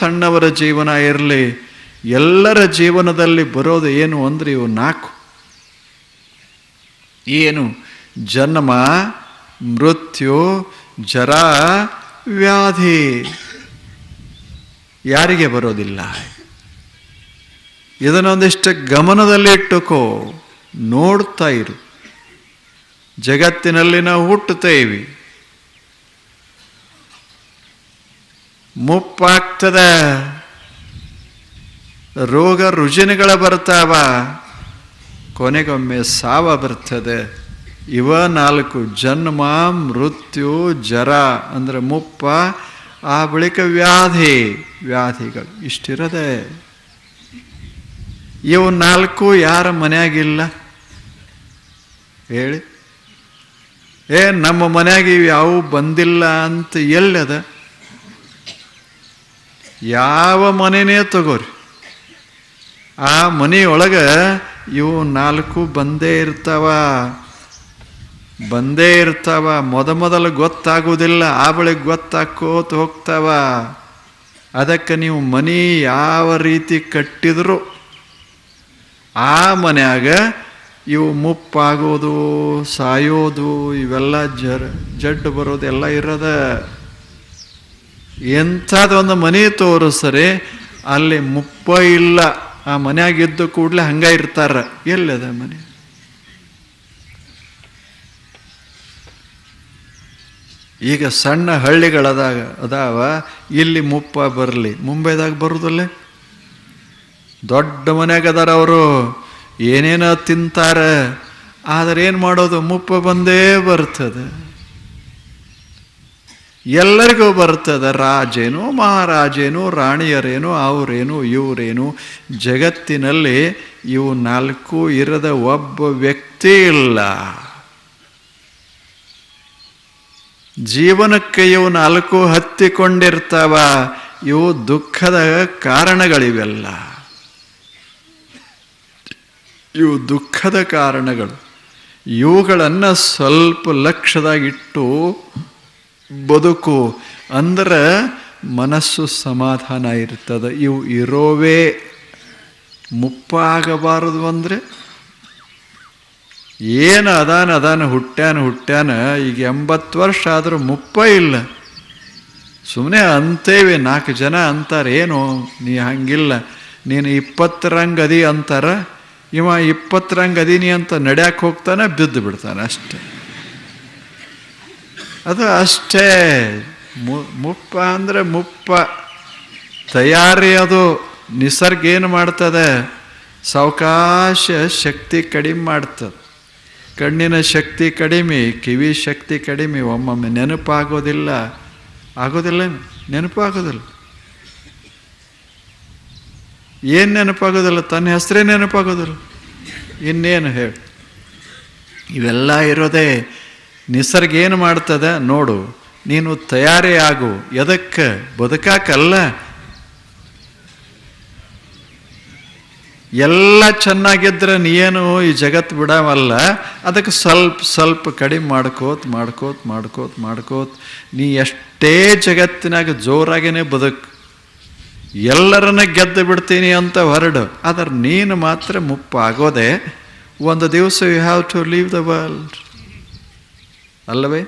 ಸಣ್ಣವರ ಜೀವನ ಇರಲಿ, ಎಲ್ಲರ ಜೀವನದಲ್ಲಿ ಬರೋದು ಏನು ಅಂದರೆ ಇವು 4 ಏನು? ಜನ್ಮ, ಮೃತ್ಯು, ಜರ, ವ್ಯಾಧಿ. ಯಾರಿಗೆ ಬರೋದಿಲ್ಲ? ಇದನ್ನೊಂದಿಷ್ಟು ಗಮನದಲ್ಲಿಟ್ಟುಕೋ, ನೋಡ್ತಾ ಇರು. ಜಗತ್ತಿನಲ್ಲಿ ನಾವು ಹುಟ್ಟುತ್ತೇವೆ, ಮುಪ್ಪಾಗ್ತದೆ, ರೋಗ ರುಜಿನಗಳ ಬರ್ತಾವ, ಕೊನೆಗೊಮ್ಮೆ ಸಾವ ಬರ್ತದೆ. ಇವ 4: ಜನ್ಮ, ಮೃತ್ಯು, ಜರ ಅಂದರೆ ಮುಪ್ಪ, ಆ ಬಳಿಕ ವ್ಯಾಧಿಗಳು. ಇಷ್ಟಿರದೆ. ಇವು 4 ಯಾರ ಮನೆಯಾಗಿಲ್ಲ ಹೇಳಿ? ನಮ್ಮ ಮನೆಯಾಗ ಇವು ಯಾವೂ ಬಂದಿಲ್ಲ ಅಂತ ಎಲ್ಲದ? ಯಾವ ಮನೆನೇ ತಗೋರಿ, ಆ ಮನೆಯೊಳಗೆ ಇವು 4 ಬಂದೇ ಇರ್ತಾವ. ಮೊದಲು ಗೊತ್ತಾಗೋದಿಲ್ಲ, ಆ ಬಳಿಕ ಗೊತ್ತಾಕೋತ ಹೋಗ್ತಾವ. ಅದಕ್ಕೆ ನೀವು ಮನೆ ಯಾವ ರೀತಿ ಕಟ್ಟಿದ್ರು ಆ ಮನ್ಯಾಗ ಇವು ಮುಪ್ಪಾಗೋದು, ಸಾಯೋದು, ಇವೆಲ್ಲ ಜಡ್ಡು ಬರೋದು ಎಲ್ಲ ಇರೋದ. ಎಂಥದೊಂದು ಮನೆ ತೋರಿಸ್ರೆ ಅಲ್ಲಿ ಮುಪ್ಪ ಇಲ್ಲ, ಆ ಮನೆಯಾಗಿದ್ದು ಕೂಡಲೇ ಹಂಗ ಇರ್ತಾರ. ಎಲ್ಲದ ಮನೆ? ಈಗ ಸಣ್ಣ ಅದಾವ, ಇಲ್ಲಿ ಮುಪ್ಪ ಬರಲಿ, ಮುಂಬೈದಾಗ ಬರುದಿಲ್ಲ. ದೊಡ್ಡ ಮನೆಯಾಗ ಅದಾರ, ಅವರು ಏನೇನೋ ತಿಂತಾರೆ, ಆದರೆ ಏನು ಮಾಡೋದು? ಮುಪ್ಪ ಬಂದೇ ಬರ್ತದೆ. ಎಲ್ಲರಿಗೂ ಬರ್ತದೆ. ರಾಜೇನು, ಮಹಾರಾಜೇನು, ರಾಣಿಯರೇನು, ಅವರೇನು, ಇವರೇನು. ಜಗತ್ತಿನಲ್ಲಿ ಇವು 4 ಇರದ ಒಬ್ಬ ವ್ಯಕ್ತಿ ಇಲ್ಲ. ಜೀವನಕ್ಕೆ ಇವು 4 ಹತ್ತಿಕೊಂಡಿರ್ತಾವ. ಇವು ದುಃಖದ ಕಾರಣಗಳಿವೆಲ್ಲ. ಇವು ದುಃಖದ ಕಾರಣಗಳು. ಇವುಗಳನ್ನು ಸ್ವಲ್ಪ ಲಕ್ಷ್ಯದಾಗಿಟ್ಟು ಬದುಕು ಅಂದ್ರೆ ಮನಸ್ಸು ಸಮಾಧಾನ ಇರ್ತದೆ. ಇವು ಇರೋವೇ. ಮುಪ್ಪಾಗಬಾರದು ಅಂದರೆ ಏನು? ಅದಾನ ಹುಟ್ಟ್ಯಾನ. ಈಗ 80 ವರ್ಷ ಆದರೂ ಮುಪ್ಪ ಇಲ್ಲ. ಸುಮ್ಮನೆ ಅಂತೇವೆ, 4 ಜನ ಅಂತಾರೆ, ಏನು ನೀ ಹಂಗಿಲ್ಲ, ನೀನು 20 ರಂಗ್ ಅದಿ ಅಂತಾರ. ಇವ 20 ರಂಗ್ ಅದೀನಿ ಅಂತ ನಡ್ಯಾಕೆ ಹೋಗ್ತಾನೆ, ಬಿದ್ದು ಬಿಡ್ತಾನೆ ಅಷ್ಟೆ. ಅದು ಅಷ್ಟೇ. ಮುಪ್ಪ ಅಂದರೆ ಮುಪ್ಪ ತಯಾರಿ. ಅದು ನಿಸರ್ಗ ಏನು ಮಾಡ್ತದೆ? ಸಾವಕಾಶ ಶಕ್ತಿ ಕಡಿಮೆ ಮಾಡ್ತದೆ. ಕಣ್ಣಿನ ಶಕ್ತಿ ಕಡಿಮೆ, ಕಿವಿ ಶಕ್ತಿ ಕಡಿಮೆ. ಒಮ್ಮೊಮ್ಮೆ ನೆನಪಾಗೋದಿಲ್ಲ. ನೆನಪಾಗೋದಿಲ್ಲ. ಏನು ನೆನಪಾಗೋದಿಲ್ಲ? ತನ್ನ ಹೆಸರೇ ನೆನಪಾಗೋದಿಲ್ಲ. ಇನ್ನೇನು ಹೇಳಿ? ಇವೆಲ್ಲ ಇರೋದೇ. ನಿಸರ್ಗ ಏನು ಮಾಡ್ತದೆ ನೋಡು. ನೀನು ತಯಾರಿ ಆಗು. ಎದಕ್ಕೆ? ಬದುಕಾಕಲ್ಲ. ಎಲ್ಲ ಚೆನ್ನಾಗಿದ್ರೆ ನೀನು ಈ ಜಗತ್ತು ಬಿಡವಲ್ಲ. ಅದಕ್ಕೆ ಸ್ವಲ್ಪ ಕಡಿಮೆ ಮಾಡ್ಕೋತ ನೀ ಎಷ್ಟೇ ಜಗತ್ತಿನಾಗ ಜೋರಾಗೇನೆ ಬದುಕು, ಎಲ್ಲರನ್ನ ಗೆದ್ದು ಬಿಡ್ತೀನಿ ಅಂತ ಹೊರಡು. ಆದರೆ ನೀನು ಮಾತ್ರ ಮುಪ್ಪಾಗೋದೆ. ಒಂದು ದಿವಸ you have to leave the world, ಅಲ್ಲವೇ?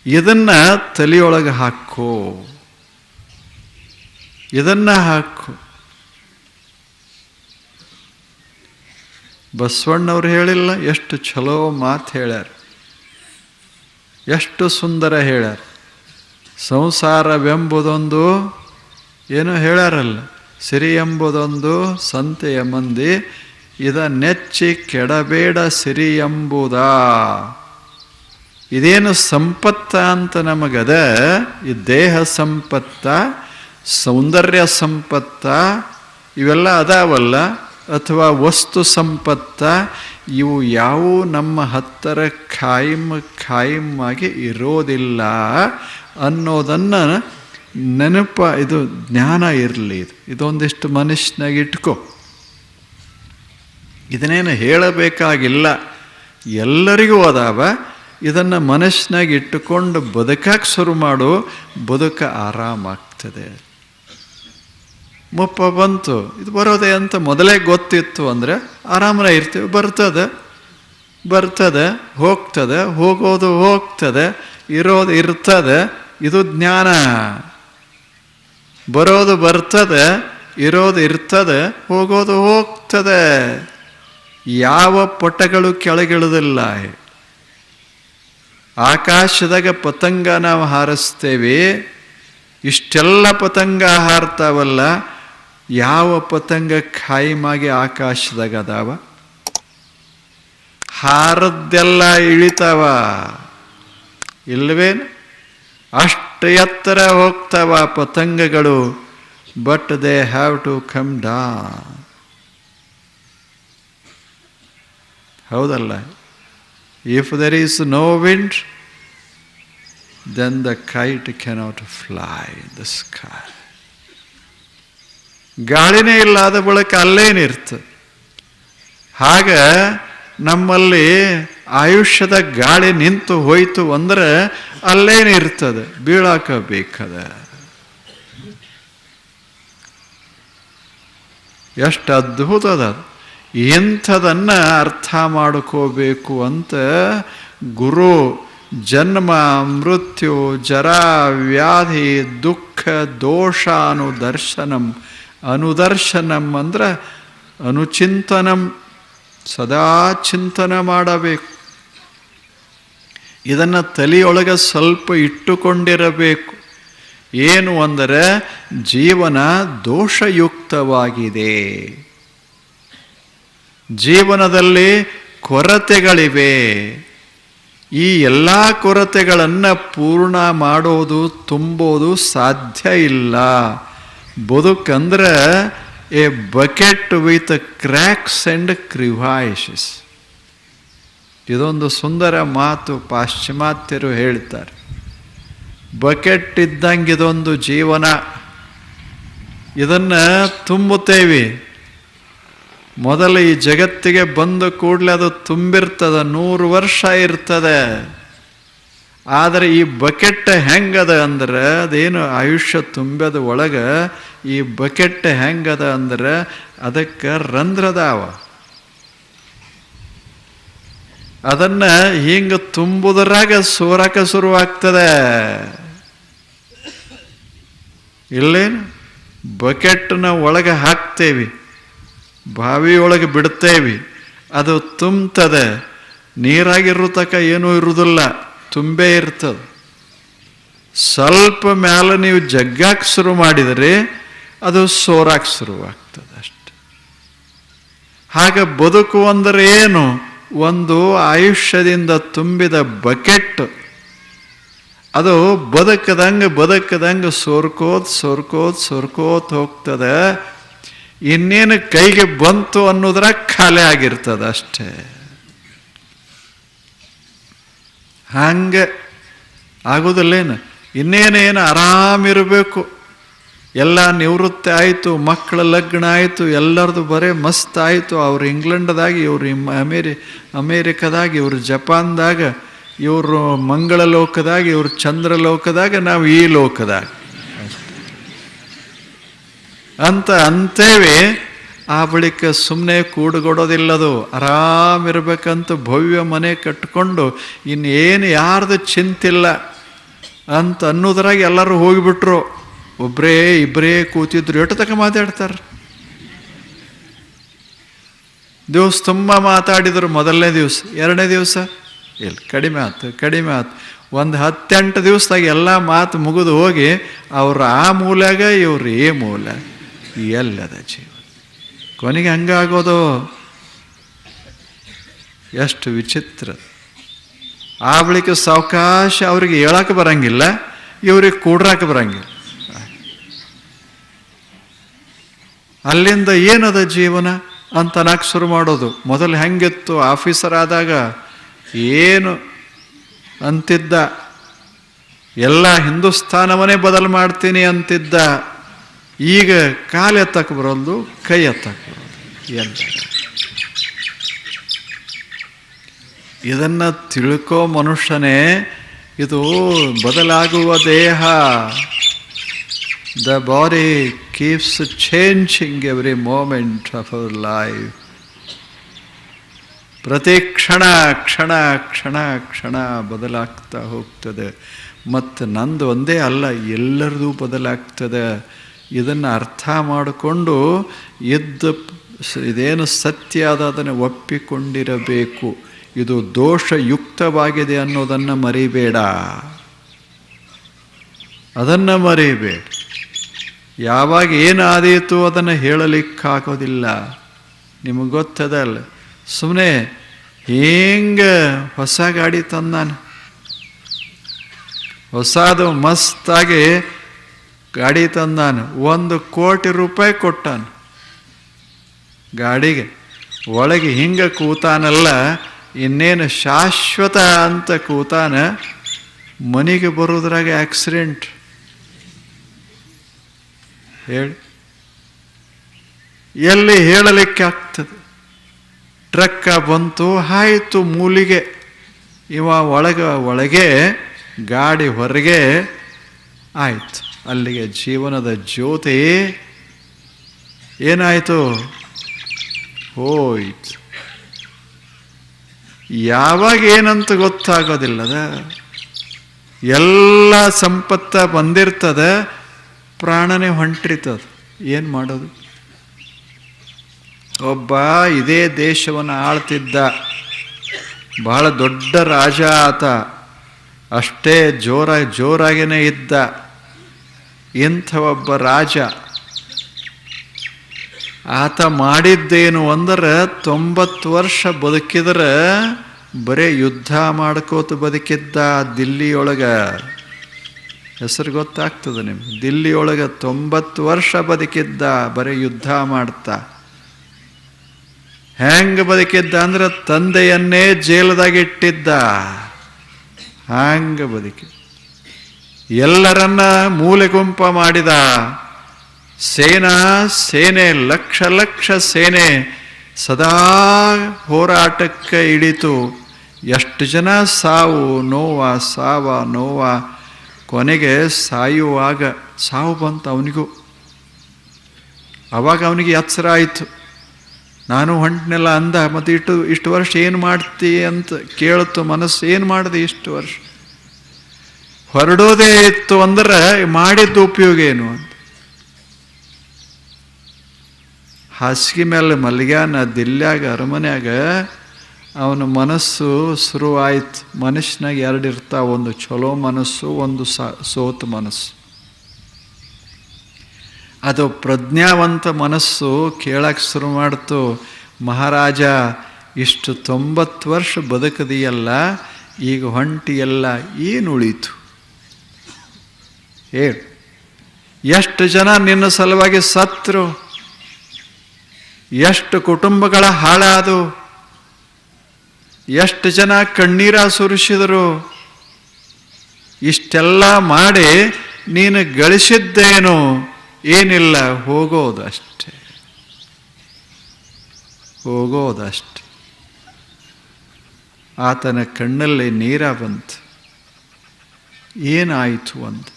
ಇದನ್ನ ತಲೆಯೊಳಗೆ ಹಾಕೋ. ಬಸವಣ್ಣವ್ರು ಹೇಳಿಲ್ಲ? ಎಷ್ಟು ಚಲೋ ಮಾತು ಹೇಳ್ಯಾರ, ಎಷ್ಟು ಸುಂದರ ಹೇಳ್ಯಾರ. ಸಂಸಾರವೆಂಬುದೊಂದು ಏನೋ ಹೇಳ್ಯಾರಲ್ಲ, ಸಿರಿ ಎಂಬುದೊಂದು ಸಂತೆಯ ಮಂದಿ, ಇದ ನೆಚ್ಚಿ ಕೆಡಬೇಡ ಸಿರಿ ಎಂಬುದ. ಇದೇನು ಸಂಪತ್ತ ಅಂತ ನಮಗದ? ಈ ದೇಹ ಸಂಪತ್ತ, ಸೌಂದರ್ಯ ಸಂಪತ್ತ, ಇವೆಲ್ಲ ಅದಾವಲ್ಲ, ಅಥವಾ ವಸ್ತು ಸಂಪತ್ತ, ಇವು ಯಾವೂ ನಮ್ಮ ಹತ್ತಿರ ಖಾಯಂ ಆಗಿ ಇರೋದಿಲ್ಲ ಅನ್ನೋದನ್ನು ಇದು ಜ್ಞಾನ ಇರಲಿ. ಇದೊಂದಿಷ್ಟು ಮನುಷ್ಯನಾಗಿ ಇಟ್ಕೋ. ಇದನ್ನೇನು ಹೇಳಬೇಕಾಗಿಲ್ಲ, ಎಲ್ಲರಿಗೂ ಅದಾವ. ಇದನ್ನು ಮನಸ್ಸಿನಾಗ ಇಟ್ಟುಕೊಂಡು ಬದುಕಕ್ಕೆ ಶುರು ಮಾಡು, ಬದುಕ ಆರಾಮಾಗ್ತದೆ. ಮುಪ್ಪ ಬಂತು, ಇದು ಬರೋದೆ ಅಂತ ಮೊದಲೇ ಗೊತ್ತಿತ್ತು ಅಂದರೆ ಆರಾಮನೇ ಇರ್ತೀವಿ. ಬರ್ತದೆ ಹೋಗ್ತದೆ, ಹೋಗೋದು ಹೋಗ್ತದೆ, ಇರೋದು ಇರ್ತದೆ. ಇದು ಜ್ಞಾನ. ಬರೋದು ಬರ್ತದೆ, ಇರೋದು ಇರ್ತದೆ, ಹೋಗೋದು ಹೋಗ್ತದೆ. ಯಾವ ಪಟಗಳು ಕೆಳಗಿಳುವುದಿಲ್ಲ. ಆಕಾಶದಾಗ ಪತಂಗ ನಾವು ಹಾರಿಸ್ತೇವೆ, ಇಷ್ಟೆಲ್ಲ ಪತಂಗ ಹಾರ್ತಾವಲ್ಲ, ಯಾವ ಪತಂಗ ಖಾಯಿಮಾಗಿ ಆಕಾಶದಾಗ ಅದಾವ? ಹಾರದ್ದೆಲ್ಲ ಇಳಿತಾವ ಇಲ್ವೇನು? ಅಷ್ಟು ಎತ್ತರ ಹೋಗ್ತಾವ ಪತಂಗಗಳು. But they have to come down. ಹೌದಲ್ಲ? If there is no wind, then the kite cannot fly in the sky. ಗಾಳಿನೇ ಇಲ್ಲದ ಬಳಿಕ ಅಲ್ಲೇನಿರ್ತದೆ. ಹಾಗ ನಮ್ಮಲ್ಲಿ ಆಯುಷ್ಯದ ಗಾಳಿ ನಿಂತು ಹೋಯ್ತು ಅಂದ್ರೆ ಅಲ್ಲೇನಿರ್ತದೆ, ಬೀಳಾಕ ಬೇಕದ. ಎಷ್ಟು ಅದ್ಭುತ ಅದ. ಇಂಥದನ್ನು ಅರ್ಥ ಮಾಡ್ಕೋಬೇಕು ಅಂತ ಗುರು ಜನ್ಮ ಮೃತ್ಯು ಜರಾ ವ್ಯಾಧಿ ದುಃಖ ದೋಷಾನುದರ್ಶನಂ. ಅನುದರ್ಶನಂ ಅಂದ್ರೆ ಅನುಚಿಂತನಂ, ಸದಾ ಚಿಂತನೆ ಮಾಡಬೇಕು. ಇದನ್ನು ತಲೆಯೊಳಗೆ ಸ್ವಲ್ಪ ಇಟ್ಟುಕೊಂಡಿರಬೇಕು. ಏನು ಅಂದರೆ ಜೀವನ ದೋಷಯುಕ್ತವಾಗಿದೆ, ಜೀವನದಲ್ಲಿ ಕೊರತೆಗಳಿವೆ. ಈ ಎಲ್ಲ ಕೊರತೆಗಳನ್ನು ಪೂರ್ಣ ಮಾಡೋದು, ತುಂಬೋದು ಸಾಧ್ಯ ಇಲ್ಲ. ಬದುಕಂದ್ರೆ a bucket with cracks and crevices. ಇದೊಂದು ಸುಂದರ ಮಾತು ಪಾಶ್ಚಿಮಾತ್ಯರು ಹೇಳ್ತಾರೆ. ಬಕೆಟ್ ಇದ್ದಂಗೆ ಇದೊಂದು ಜೀವನ. ಇದನ್ನು ತುಂಬುತ್ತೇವೆ. ಮೊದಲು ಈ ಜಗತ್ತಿಗೆ ಬಂದ ಕೂಡಲೇ ಅದು ತುಂಬಿರ್ತದೆ, 100 ವರ್ಷ ಇರ್ತದೆ. ಆದರೆ ಈ ಬಕೆಟ್ ಹೆಂಗದ ಅಂದ್ರೆ, ಅದೇನು ಆಯುಷ್ಯ ತುಂಬ್ಯದ ಒಳಗೆ ಈ ಬಕೆಟ್ ಹೆಂಗದ ಅಂದ್ರೆ ಅದಕ್ಕೆ ರಂಧ್ರದಾವ. ಅದನ್ನು ಹಿಂಗೆ ತುಂಬುದ್ರಾಗ ಸೋರಕ ಶುರುವಾಗ್ತದೆ. ಇಲ್ಲೇನು? ಬಕೆಟ್ನ ಒಳಗೆ ಹಾಕ್ತೇವಿ, ಬಾವಿಯೊಳಗೆ ಬಿಡ್ತೇವಿ, ಅದು ತುಂಬ್ತದೆ. ನೀರಾಗಿರೋ ತನಕ ಏನೂ ಇರುವುದಿಲ್ಲ, ತುಂಬೇ ಇರ್ತದೆ. ಸ್ವಲ್ಪ ಮೇಲೆ ನೀವು ಜಗ್ಗಾಕ್ ಶುರು ಮಾಡಿದರೆ ಅದು ಸೋರಾಕ್ ಶುರುವಾಗ್ತದೆ ಅಷ್ಟೆ. ಹಾಗೆ ಬದುಕು ಅಂದರೆ ಏನು? ಒಂದು ಆಯುಷ್ಯದಿಂದ ತುಂಬಿದ ಬಕೆಟ್. ಅದು ಬದುಕದಂಗೆ ಸೋರ್ಕೋತ್ ಹೋಗ್ತದೆ. ಇನ್ನೇನು ಕೈಗೆ ಬಂತು ಅನ್ನೋದ್ರಾಗ ಖಾಲಿ ಆಗಿರ್ತದೆ ಅಷ್ಟೇ. ಹಂಗೆ ಆಗೋದಿಲ್ಲೇನು? ಇನ್ನೇನೇನು ಆರಾಮಿರಬೇಕು. ಎಲ್ಲ ನಿವೃತ್ತಿ ಆಯಿತು, ಮಕ್ಕಳ ಲಗ್ನ ಆಯಿತು, ಎಲ್ಲರದು ಬರೇ ಮಸ್ತ್ ಆಯಿತು. ಅವ್ರು ಇಂಗ್ಲೆಂಡ್ದಾಗ, ಇವರು ಅಮೇರಿಕದಾಗ, ಇವರು ಜಪಾನ್ದಾಗ, ಇವರು ಮಂಗಳ ಲೋಕದಾಗ, ಇವರು ಚಂದ್ರ ಲೋಕದಾಗ, ನಾವು ಈ ಲೋಕದಾಗ ಅಂತ ಅಂತೇವೆ. ಆ ಬಳಿಕ ಸುಮ್ಮನೆ ಕೂಡುಗೊಡೋದಿಲ್ಲದು. ಆರಾಮಿರ್ಬೇಕಂತ ಭವ್ಯ ಮನೆ ಕಟ್ಕೊಂಡು ಇನ್ನೇನು ಯಾರ್ದು ಚಿಂತಿಲ್ಲ ಅಂತ ಅನ್ನೋದ್ರಾಗ ಎಲ್ಲರೂ ಹೋಗಿಬಿಟ್ರು. ಒಬ್ಬರೇ ಇಬ್ಬರೇ ಕೂತಿದ್ರು. ಎಷ್ಟು ತನಕ ಮಾತಾಡ್ತಾರೆ? ದಿವಸ ತುಂಬ ಮಾತಾಡಿದರು. ಮೊದಲನೇ ದಿವಸ, ಎರಡನೇ ದಿವಸ ಇಲ್ಲ, ಕಡಿಮೆ ಆಯ್ತು. ಒಂದು 10-8 ದಿವಸದಾಗ ಎಲ್ಲ ಮಾತು ಮುಗಿದು ಹೋಗಿ ಅವ್ರು ಆ ಮೂಲೆಗ ಇವ್ರು ಈ ಮೂಲೆ. ಎಲ್ಲದ ಜೀವ ಕೊನೆಗೆ ಹಂಗಾಗೋದು. ಎಷ್ಟು ವಿಚಿತ್ರ. ಆ ಬಳಿಕ ಸಾವಕಾಶ ಅವ್ರಿಗೆ ಹೇಳಕ್ಕೆ ಬರಂಗಿಲ್ಲ, ಇವ್ರಿಗೆ ಕೂಡ್ರಾಕ ಬರಂಗಿಲ್ಲ. ಅಲ್ಲಿಂದ ಏನದ ಜೀವನ ಅಂತ ಅನ್ನಕ್ಕೆ ಶುರು ಮಾಡೋದು. ಮೊದಲು ಹೆಂಗಿತ್ತು? ಆಫೀಸರ್ ಆದಾಗ ಏನು ಅಂತಿದ್ದ, ಎಲ್ಲ ಹಿಂದೂಸ್ತಾನವನ್ನೇ ಬದಲು ಮಾಡ್ತೀನಿ ಅಂತಿದ್ದ. ಈಗ ಕಾಲು ಎತ್ತಕ್ಕೆ ಬರೋದು, ಕೈ ಎತ್ತಕ್ಕೆ ಬರೋದು. ಎಲ್ಲ ಇದನ್ನು ತಿಳ್ಕೋ ಮನುಷ್ಯನೇ ಇದು ಬದಲಾಗುವ ದೇಹ. The body keeps changing every moment of our life. ಪ್ರತಿ ಕ್ಷಣ ಕ್ಷಣ ಕ್ಷಣ ಕ್ಷಣ ಬದಲಾಗ್ತಾ ಹೋಗ್ತದೆ. ಮತ್ತು ನಂದು ಒಂದೇ ಅಲ್ಲ, ಎಲ್ಲರದೂ ಬದಲಾಗ್ತದೆ. ಇದನ್ನು ಅರ್ಥ ಮಾಡಿಕೊಂಡು ಇದೇನು ಸತ್ಯ ಅದ ಅದನ್ನು ಒಪ್ಪಿಕೊಂಡಿರಬೇಕು. ಇದು ದೋಷಯುಕ್ತವಾಗಿದೆ ಅನ್ನೋದನ್ನು ಮರಿಬೇಡ, ಅದನ್ನು ಮರಿಬೇಡ. ಯಾವಾಗ ಏನಾದೀತು ಅದನ್ನು ಹೇಳಲಿಕ್ಕಾಗೋದಿಲ್ಲ. ನಿಮಗೆ ಗೊತ್ತದಲ್ಲ, ಸುಮ್ಮನೆ ಹಿಂಗೆ ಹೊಸ ಗಾಡಿ ತಂದಾನೆ, ಹೊಸದು ಮಸ್ತಾಗಿ ಗಾಡಿ ತಂದಾನು, 1 ಕೋಟಿ ರೂಪಾಯಿ ಕೊಟ್ಟಾನು ಗಾಡಿಗೆ. ಒಳಗೆ ಹಿಂಗೆ ಕೂತಾನಲ್ಲ, ಇನ್ನೇನು ಶಾಶ್ವತ ಅಂತ ಕೂತಾನ. ಮನೆಗೆ ಬರೋದ್ರಾಗ ಆಕ್ಸಿಡೆಂಟ್. ಹೇಳಿ, ಎಲ್ಲಿ ಹೇಳಲಿಕ್ಕೆ ಆಗ್ತದೆ? ಟ್ರಕ್ಕ ಬಂತು, ಆಯಿತು ಮೂಲಿಗೆ. ಇವ ಒಳಗೆ ಗಾಡಿ ಹೊರಗೆ ಆಯಿತು. ಅಲ್ಲಿಗೆ ಜೀವನದ ಜ್ಯೋತಿ ಏನಾಯಿತು? ಹೋಯ್ತು. ಯಾವಾಗ ಏನಂತ ಗೊತ್ತಾಗೋದಿಲ್ಲದ. ಎಲ್ಲ ಸಂಪತ್ತ ಬಂದಿರ್ತದ, ಪ್ರಾಣನೇ ಹೊಂಟಿರ್ತದ. ಏನು ಮಾಡೋದು? ಒಬ್ಬ ಇದೇ ದೇಶವನ್ನು ಆಳ್ತಿದ್ದ, ಬಹಳ ದೊಡ್ಡ ರಾಜ ಆತ. ಅಷ್ಟೇ ಜೋರಾಗೇನೆ ಇದ್ದ. ಇಂಥ ಒಬ್ಬ ರಾಜ, ಆತ ಮಾಡಿದ್ದೇನು ಅಂದ್ರೆ 90 ವರ್ಷ ಬದುಕಿದ್ರೆ ಬರೇ ಯುದ್ಧ ಮಾಡ್ಕೋತ ಬದುಕಿದ್ದ. ದಿಲ್ಲಿಯೊಳಗೆ ಹೆಸರು ಗೊತ್ತಾಗ್ತದೆ ನಿಮ್ಗೆ. ದಿಲ್ಲಿಯೊಳಗೆ 90 ವರ್ಷ ಬದುಕಿದ್ದ, ಬರೀ ಯುದ್ಧ ಮಾಡ್ತಾ. ಹೆಂಗೆ ಬದುಕಿದ್ದ ಅಂದ್ರೆ ತಂದೆಯನ್ನೇ ಜೈಲದಾಗಿಟ್ಟಿದ್ದ. ಹಂಗೆ ಬದುಕಿದ್ದ. ಎಲ್ಲರನ್ನ ಮೂಲೆ ಗುಂಪ ಮಾಡಿದ. ಸೇನೆ ಲಕ್ಷ ಲಕ್ಷ ಸೇನೆ ಸದಾ ಹೋರಾಟಕ್ಕೆ ಇಳಿತು. ಎಷ್ಟು ಜನ ಸಾವು ನೋವ. ಕೊನೆಗೆ ಸಾಯುವಾಗ ಸಾವು ಬಂತು ಅವನಿಗೂ. ಅವಾಗ ಅವನಿಗೆ ಎಚ್ಚರ ಆಯಿತು, ನಾನು ಹೊಂಟನೆಲ್ಲ ಅಂದ. ಮತ್ತು ಇಷ್ಟು ವರ್ಷ ಏನು ಮಾಡ್ತಿ ಅಂತ ಕೇಳ್ತು ಮನಸ್ಸು. ಏನು ಮಾಡಿದೆ ಇಷ್ಟು ವರ್ಷ? ಹೊರಡೋದೇ ಇತ್ತು ಅಂದ್ರೆ ಮಾಡಿದ್ದು ಉಪಯೋಗ ಏನು ಅಂತ. ಹಾಸಿಗೆ ಮೇಲೆ ಮಲ್ಗ್ಯಾನ ದಿಲ್ಲ್ಯಾಗ ಅರಮನ್ಯಾಗ. ಅವನ ಮನಸ್ಸು ಶುರುವಾಯ್ತು. ಮನುಷ್ಯನಾಗ 2 ಇರ್ತಾವ, ಒಂದು ಚಲೋ ಮನಸ್ಸು, ಒಂದು ಸೋತ ಮನಸ್ಸು. ಅದು ಪ್ರಜ್ಞಾವಂತ ಮನಸ್ಸು ಕೇಳಕ್ಕೆ ಶುರು ಮಾಡ್ತು, ಮಹಾರಾಜ ಇಷ್ಟು 90 ವರ್ಷ ಬದುಕದಿಯಲ್ಲ, ಈಗ ಹೊಂಟಿಯಲ್ಲ, ಏನು ಉಳೀತು ಹೇಳು? ಎಷ್ಟು ಜನ ನಿನ್ನ ಸಲುವಾಗಿ ಸತ್ರು, ಎಷ್ಟು ಕುಟುಂಬಗಳ ಹಾಳಾದು, ಎಷ್ಟು ಜನ ಕಣ್ಣೀರ ಸುರಿಸಿದರು. ಇಷ್ಟೆಲ್ಲ ಮಾಡಿ ನೀನು ಗಳಿಸಿದ್ದೇನು? ಏನಿಲ್ಲ, ಹೋಗೋದಷ್ಟೇ. ಆತನ ಕಣ್ಣಲ್ಲಿ ನೀರ ಬಂತು. ಏನಾಯಿತು ಅಂತ.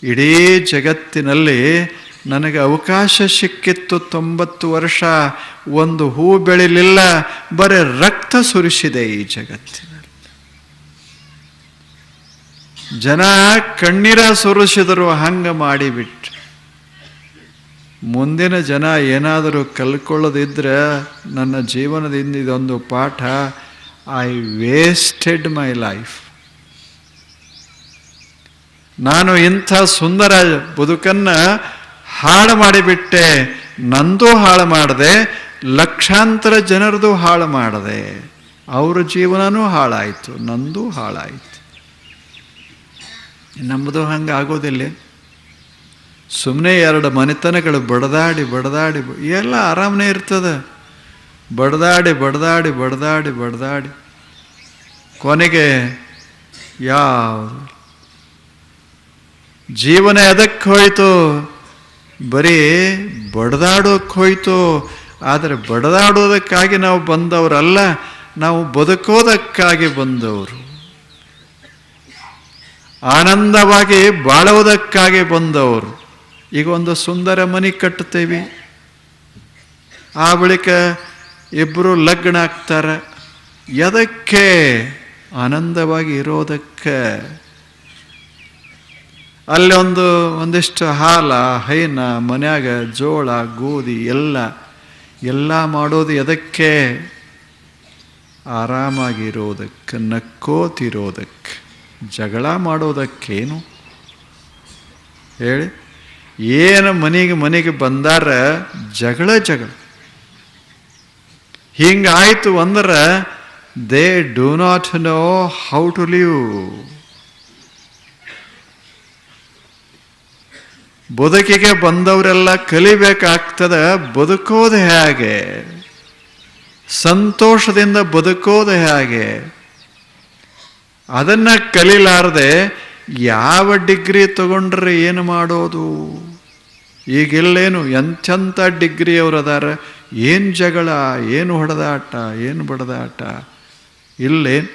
ಇಡೀ ಜಗತ್ತಿನಲ್ಲಿ ನನಗೆ ಅವಕಾಶ ಸಿಕ್ಕಿತ್ತು, 90 ವರ್ಷ ಒಂದು ಹೂ ಬೆಳಿಲಿಲ್ಲ, ಬರೀ ರಕ್ತ ಸುರಿಸಿದೆ ಈ ಜಗತ್ತಿನಲ್ಲಿ. ಜನ ಕಣ್ಣೀರ ಸುರಿಸಿದರು, ಹಂಗೆ ಮಾಡಿಬಿಟ್ಟು. ಮುಂದಿನ ಜನ ಏನಾದರೂ ಕಲ್ಕೊಳ್ಳೋದಿದ್ರೆ ನನ್ನ ಜೀವನದಿಂದ ಇದೊಂದು ಪಾಠ. I wasted my life. ನಾನು ಇಂಥ ಸುಂದರ ಬದುಕನ್ನು ಹಾಳು ಮಾಡಿಬಿಟ್ಟೆ. ನಂದು ಹಾಳು ಮಾಡಿದೆ, ಲಕ್ಷಾಂತರ ಜನರದು ಹಾಳು ಮಾಡಿದೆ. ಅವ್ರ ಜೀವನನೂ ಹಾಳಾಯಿತು, ನಂದು ಹಾಳಾಯಿತು. ನಮ್ಮದು ಹಂಗೆ ಆಗೋದಿಲ್ಲ. ಸುಮ್ಮನೆ 2 ಮನೆತನಗಳು ಬಡದಾಡಿ ಎಲ್ಲ ಆರಾಮನೇ ಇರ್ತದೆ. ಬಡದಾಡಿ ಕೊನೆಗೆ ಯಾವುದು ಜೀವನ ಎದಕ್ಕೆ ಹೋಯ್ತು? ಬರೀ ಬಡದಾಡೋಕ್ಕೆ ಹೋಯ್ತು. ಆದರೆ ಬಡದಾಡೋದಕ್ಕಾಗಿ ನಾವು ಬಂದವರಲ್ಲ. ನಾವು ಬದುಕೋದಕ್ಕಾಗಿ ಬಂದವರು, ಆನಂದವಾಗಿ ಬಾಳುವುದಕ್ಕಾಗಿ ಬಂದವರು. ಈಗ ಒಂದು ಸುಂದರ ಮನೆ ಕಟ್ಟುತ್ತೇವೆ, ಆ ಬಳಿಕ ಇಬ್ಬರು ಲಗ್ನ ಆಗ್ತಾರೆ. ಎದಕ್ಕೆ? ಆನಂದವಾಗಿ ಇರೋದಕ್ಕೆ. ಅಲ್ಲಿ ಒಂದಿಷ್ಟು ಹಾಲ ಹೈನ ಮನ್ಯಾಗ ಜೋಳ ಗೋಧಿ ಎಲ್ಲ ಮಾಡೋದು ಎದಕ್ಕೆ? ಆರಾಮಾಗಿರೋದಕ್ಕೆ, ನಕ್ಕೋತಿರೋದಕ್ಕೆ. ಜಗಳ ಮಾಡೋದಕ್ಕೇನು ಹೇಳಿ? ಏನು ಮನೆಗೆ ಬಂದಾರ ಜಗಳ. ಹಿಂಗಾಯ್ತು ಅಂದ್ರೆ they do not know how to live. ಬದುಕಿಗೆ ಬಂದವರೆಲ್ಲ ಕಲಿಬೇಕಾಗ್ತದೆ ಬದುಕೋದು ಹೇಗೆ, ಸಂತೋಷದಿಂದ ಬದುಕೋದು ಹೇಗೆ. ಅದನ್ನ ಕಲಿಲಾರದೆ ಯಾವ ಡಿಗ್ರಿ ತಗೊಂಡ್ರೆ ಏನು ಮಾಡೋದು? ಈಗೆಲ್ಲೇನು ಎಂಥೆಂಥ ಡಿಗ್ರಿ ಅವರು ಅದಾರ, ಏನು ಜಗಳ, ಏನು ಹೊಡೆದಾಟ, ಏನು ಬಡದಾಟ, ಇಲ್ಲೇನು?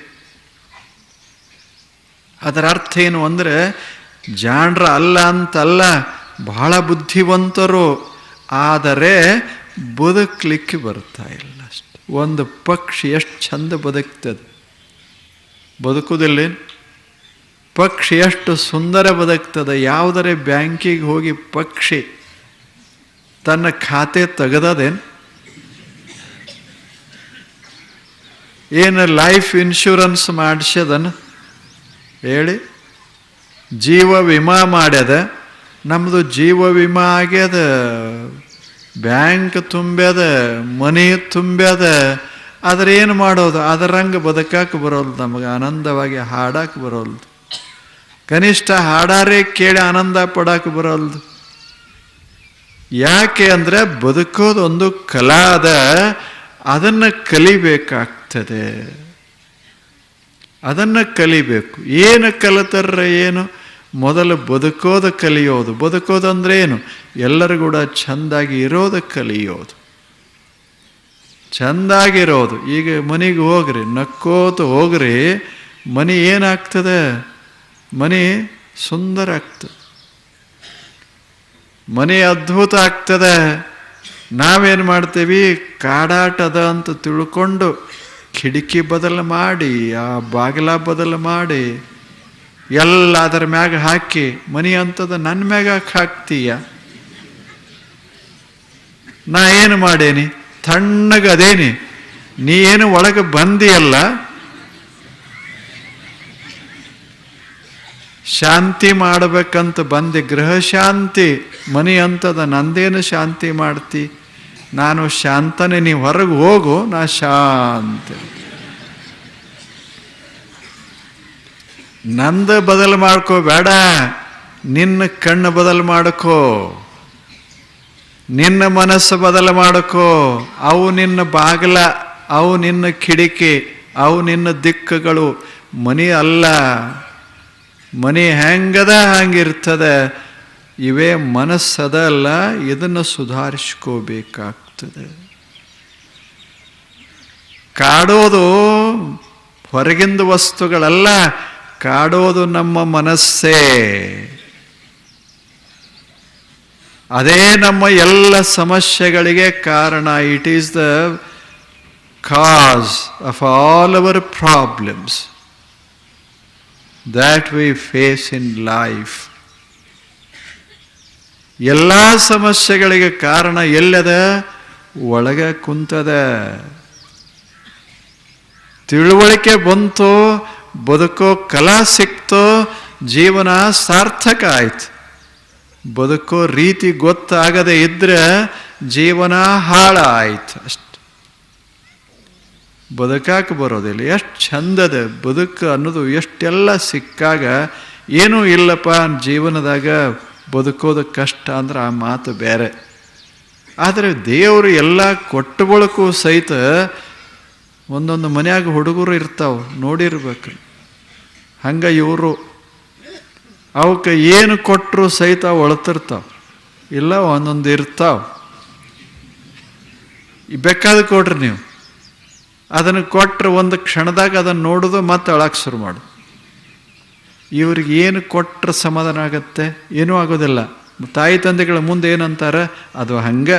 ಅದರ ಅರ್ಥ ಏನು ಅಂದರೆ ಜಾಣ್ರ ಅಲ್ಲ ಅಂತಲ್ಲ, ಬಹಳ ಬುದ್ಧಿವಂತರು, ಆದರೆ ಬದುಕಲಿಕ್ಕೆ ಬರ್ತಾ ಇಲ್ಲ ಅಷ್ಟೆ. ಒಂದು ಪಕ್ಷಿ ಎಷ್ಟು ಚಂದ ಬದುಕ್ತದೆ, ಬದುಕುವುದಿಲ್ಲೇನು? ಪಕ್ಷಿ ಎಷ್ಟು ಸುಂದರ ಬದುಕ್ತದೆ. ಯಾವುದರೇ ಬ್ಯಾಂಕಿಗೆ ಹೋಗಿ ಪಕ್ಷಿ ತನ್ನ ಖಾತೆ ತೆಗೆದದೇನು? ಏನು ಲೈಫ್ ಇನ್ಶೂರೆನ್ಸ್ ಮಾಡಿಸ್ಯದನ ಹೇಳಿ? ಜೀವ ವಿಮಾ ಮಾಡ್ಯದ. ನಮ್ಮದು ಜೀವ ವಿಮಾ ಆಗ್ಯದ, ಬ್ಯಾಂಕ್ ತುಂಬ್ಯದ, ಮನಿ ತುಂಬ್ಯದ. ಆದರೆ ಏನು ಮಾಡೋದು? ಅದರಂಗೆ ಬದುಕಕ್ಕೆ ಬರೋಲ್ದು ನಮಗೆ, ಆನಂದವಾಗಿ ಹಾಡಕ್ಕೆ ಬರೋಲ್ದು. ಕನಿಷ್ಠ ಹಾಡಾರೇ ಕೇಳಿ ಆನಂದ ಪಡಕ್ಕೆ ಬರೋಲ್ದು. ಯಾಕೆ ಅಂದರೆ ಬದುಕೋದೊಂದು ಕಲಾ ಅದ, ಅದನ್ನು ಕಲಿಬೇಕಾಗ್ತದೆ. ಅದನ್ನು ಕಲಿಬೇಕು. ಏನು ಕಲಿತರ್ರೆ ಏನು? ಮೊದಲು ಬದುಕೋದು ಕಲಿಯೋದು. ಬದುಕೋದಂದ್ರೆ ಏನು? ಎಲ್ಲರೂ ಕೂಡ ಚೆಂದಾಗಿ ಇರೋದು ಕಲಿಯೋದು, ಚೆಂದಾಗಿರೋದು. ಈಗ ಮನೆಗೆ ಹೋಗ್ರಿ, ನಕ್ಕೋತು ಹೋಗ್ರಿ, ಮನೆ ಏನಾಗ್ತದೆ? ಮನೆ ಸುಂದರ ಆಗ್ತದೆ, ಮನೆ ಅದ್ಭುತ ಆಗ್ತದೆ. ನಾವೇನು ಮಾಡ್ತೀವಿ? ಕಾಡಾಟದ ಅಂತ ತಿಳ್ಕೊಂಡು ಕಿಟಕಿ ಬದಲು ಮಾಡಿ, ಆ ಬಾಗಿಲ ಬದಲು ಮಾಡಿ, ಎಲ್ಲ ಅದರ ಮ್ಯಾಗ ಹಾಕಿ, ಮನಿ ಅಂತದ ನನ್ನ ಮ್ಯಾಗ ಹಾಕ್ತೀಯ. ನಾ ಏನು ಮಾಡೇನಿ? ತಣ್ಣಗದೇನಿ. ನೀ ಏನು ಒಳಗೆ ಬಂದಿಯಲ್ಲ, ಶಾಂತಿ ಮಾಡಬೇಕಂತ ಬಂದೆ, ಗೃಹ ಶಾಂತಿ. ಮನಿ ಅಂತದ, ನಂದೇನು ಶಾಂತಿ ಮಾಡ್ತಿ? ನಾನು ಶಾಂತನೇ, ನೀವು ಹೊರಗೆ ಹೋಗು, ನಾ ಶಾಂತಿ. ನಂದ ಬದಲು ಮಾಡ್ಕೋ ಬೇಡ, ನಿನ್ನ ಕಣ್ಣು ಬದಲು ಮಾಡ್ಕೋ, ನಿನ್ನ ಮನಸ್ಸು ಬದಲು ಮಾಡ್ಕೋ. ಅವು ನಿನ್ನ ಬಾಗಿಲ, ಅವು ನಿನ್ನ ಕಿಡಿಕಿ, ಅವು ನಿನ್ನ ದಿಕ್ಕುಗಳು. ಮನಿ ಅಲ್ಲ. ಮನಿ ಹೆಂಗದ ಹಂಗಿರ್ತದೆ. ಇವೇ ಮನಸ್ಸದ ಅಲ್ಲ, ಇದನ್ನು ಸುಧಾರಿಸ್ಕೋಬೇಕಾಗ್ತದೆ. ಕಾಡೋದು ಹೊರಗಿಂದ ವಸ್ತುಗಳಲ್ಲ, ಕಾಡೋದು ನಮ್ಮ ಮನಸ್ಸೇ. ಅದೇ ನಮ್ಮ ಎಲ್ಲ ಸಮಸ್ಯೆಗಳಿಗೆ ಕಾರಣ. It is the cos of all our problems that we face in life. ಎಲ್ಲ ಸಮಸ್ಯೆಗಳಿಗೆ ಕಾರಣ ಎಲ್ಲದ? ಒಳಗೆ ಕುಂತದ. ತಿಳುವಳಿಕೆ ಬಂತು, ಬದುಕೋ ಕಲಾ ಸಿಕ್ತು, ಜೀವನ ಸಾರ್ಥಕ ಆಯ್ತು. ಬದುಕೋ ರೀತಿ ಗೊತ್ತಾಗದೆ ಇದ್ರೆ ಜೀವನ ಹಾಳ ಆಯ್ತು ಅಷ್ಟೆ. ಬದುಕಾಕೆ ಬರೋದಿಲ್ಲ. ಎಷ್ಟು ಚಂದದ ಬದುಕು ಅನ್ನೋದು. ಎಷ್ಟೆಲ್ಲ ಸಿಕ್ಕಾಗ ಏನೂ ಇಲ್ಲಪ್ಪ ಜೀವನದಾಗ ಬದುಕೋದು ಕಷ್ಟ ಅಂದ್ರೆ ಆ ಮಾತು ಬೇರೆ. ಆದರೆ ದೇವರು ಎಲ್ಲ ಕೊಟ್ಟು ಬಳಕು ಸಹಿತ ಒಂದೊಂದು ಮನ್ಯಾಗ ಹುಡುಗರು ಇರ್ತಾವೆ, ನೋಡಿರ್ಬೇಕು. ಹಂಗೆ ಇವರು ಅವಕ್ಕೆ ಏನು ಕೊಟ್ಟರು ಸಹಿತ ಒಳತಿರ್ತಾವೆ, ಇಲ್ಲ ಒಂದೊಂದು ಇರ್ತಾವೆ. ಬೇಕಾದ ಕೊಡ್ರಿ ನೀವು, ಅದನ್ನು ಕೊಟ್ಟರೆ ಒಂದು ಕ್ಷಣದಾಗ ಅದನ್ನು ನೋಡೋದು ಮತ್ತೆ ಅಳಕ್ಕೆ ಶುರು ಮಾಡು. ಇವ್ರಿಗೆ ಏನು ಕೊಟ್ಟರೆ ಸಮಾಧಾನ ಆಗತ್ತೆ? ಏನೂ ಆಗೋದಿಲ್ಲ. ತಾಯಿ ತಂದೆಗಳ ಮುಂದೆ ಏನಂತಾರೆ, ಅದು ಹಂಗೆ,